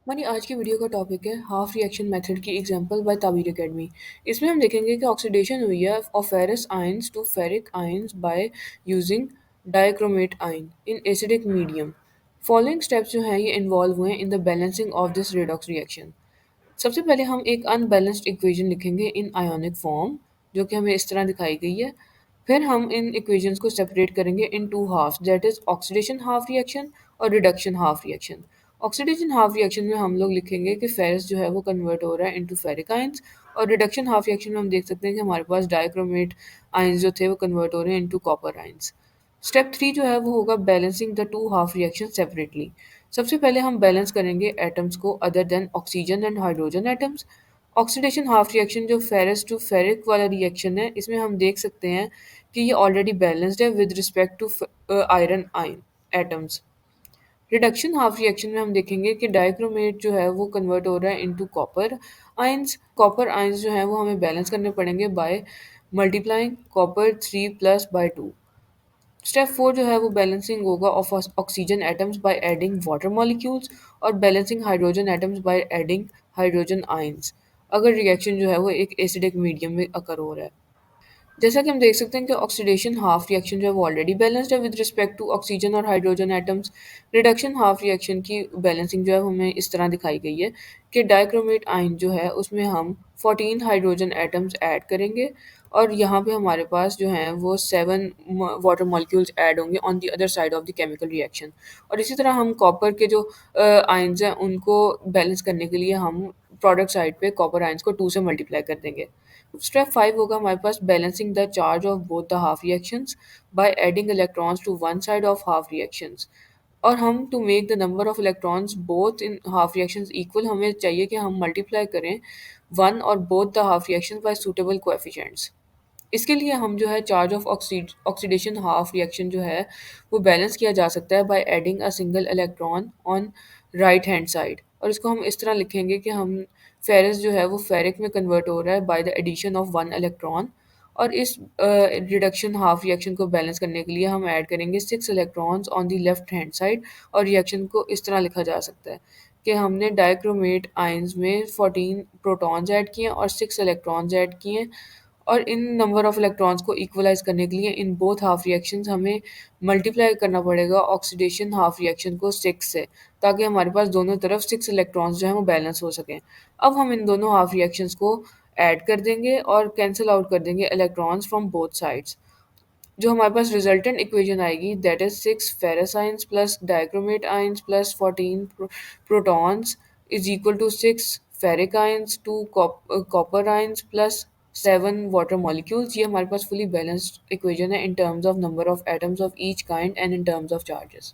हमारी आज की वीडियो का टॉपिक है हाफ रिएक्शन मेथड की एग्जांपल बाय ताबीर एकेडमी। इसमें हम देखेंगे कि ऑक्सीडेशन हुई है of ferrous ions to ferric ions by using dichromate ion in acidic medium. Following steps जो हैं ये इन्वॉल्व हुए in the balancing of this redox reaction. सबसे पहले हम एक अनबैलेंस्ड इक्वेशन लिखेंगे इन आयोनिक फॉर्म, जो कि हमें इस तरह दिखाई गई है। फिर हम इन इक्वेशंस को सेपरेट करेंगे in two half, that is oxidation half reaction और reduction half reaction. Oxidation half reaction में हम लोग लिखेंगे कि फेरस जो है वो कन्वर्ट हो रहा है इनटू फेरिक आयंस, और रिडक्शन हाफ रिएक्शन में हम देख सकते हैं कि हमारे पास डाइक्रोमेट आयंस जो थे वो कन्वर्ट हो रहे हैं इनटू कॉपर आयंस। स्टेप 3 जो है वो होगा balancing the two half reaction separately. सबसे पहले हम बैलेंस करेंगे एटम्स को other than oxygen and hydrogen atoms. Oxidation half reaction जो फेरस टू फेरिक वाला रिएक्शन है, इसमें हम देख सकते हैं कि ये ऑलरेडी बैलेंस्ड है with respect to iron ion atoms. Reduction half reaction में हम देखेंगे कि डाइक्रोमेट जो है वो कन्वर्ट हो रहा है into copper ions. Copper ions जो है वो हमें बैलेंस करने पड़ेंगे by multiplying copper 3 plus by 2। Step 4 जो है वो बैलेंसिंग होगा of oxygen atoms by adding water molecules, और balancing hydrogen atoms by adding hydrogen ions, अगर रिएक्शन जो है वो एक एसिडिक मीडियम में अकर हो रहा है। जैसा कि हम देख सकते हैं कि ऑक्सीडेशन हाफ रिएक्शन जो है वो ऑलरेडी बैलेंस्ड है विद रिस्पेक्ट टू ऑक्सीजन और hydrogen atoms. Reduction half reaction की बैलेंसिंग जो है वो हमें इस तरह दिखाई गई है कि डाइक्रोमेट आयन जो है उसमें हम 14 हाइड्रोजन एटम्स ऐड करेंगे, और यहाँ पे हमारे पास जो हैं वो 7 वाटर मॉलिक्यूल्स ऐड होंगे on the other side of the chemical reaction. और इसी तरह हम कॉपर के जो आयंस हैं उनको बैलेंस करने के लिए हम प्रोडक्ट साइड पे कॉपर आयंस को 2 से मल्टीप्लाई कर देंगे। स्टेप 5 होगा हमारे पास balancing the charge of both the half reactions by adding electrons to one side of half reactions. और हम to make the number of electrons both in half reactions equal, हमें चाहिए कि हम मल्टीप्लाई करें वन और both the half reactions by suitable coefficients. इसके लिए हम जो है charge of oxidation half reaction जो है वो बैलेंस किया जा सकता है by adding a single electron on right hand side, और इसको हम इस तरह लिखेंगे कि हम फेरस जो है वो फेरिक में कन्वर्ट हो रहा है by the addition of one electron. और इस रिडक्शन हाफ रिएक्शन को बैलेंस करने के लिए हम ऐड करेंगे 6 electrons on the left hand side, और रिएक्शन को इस तरह लिखा जा सकता है कि हमने डाइक्रोमेट आयंस में 14 प्रोटॉन्स ऐड किए और 6 इलेक्ट्रॉन्स ऐड किए, और इन नंबर ऑफ इलेक्ट्रॉन्स को इक्वलाइज करने के लिए इन बोथ हाफ रिएक्शंस हमें मल्टीप्लाई करना पड़ेगा ऑक्सीडेशन हाफ रिएक्शन को 6 से, ताकि हमारे पास दोनों तरफ 6 इलेक्ट्रॉन्स जो हैं वो बैलेंस हो सकें। अब हम इन दोनों हाफ रिएक्शंस को ऐड कर देंगे और कैंसिल आउट कर देंगे इलेक्ट्रॉन्स फ्रॉम बोथ साइड्स। जो हमारे पास रिजल्टेंट इक्वेशन आएगी that is 6 ferrous ions plus dichromate ions plus 14 protons is equal to 6 ferric ions, 2 copper ions plus 7 water molecules. ये हमारे पास फुली बैलेंस्ड इक्वेशन है in terms of number of atoms of each kind and in terms of charges.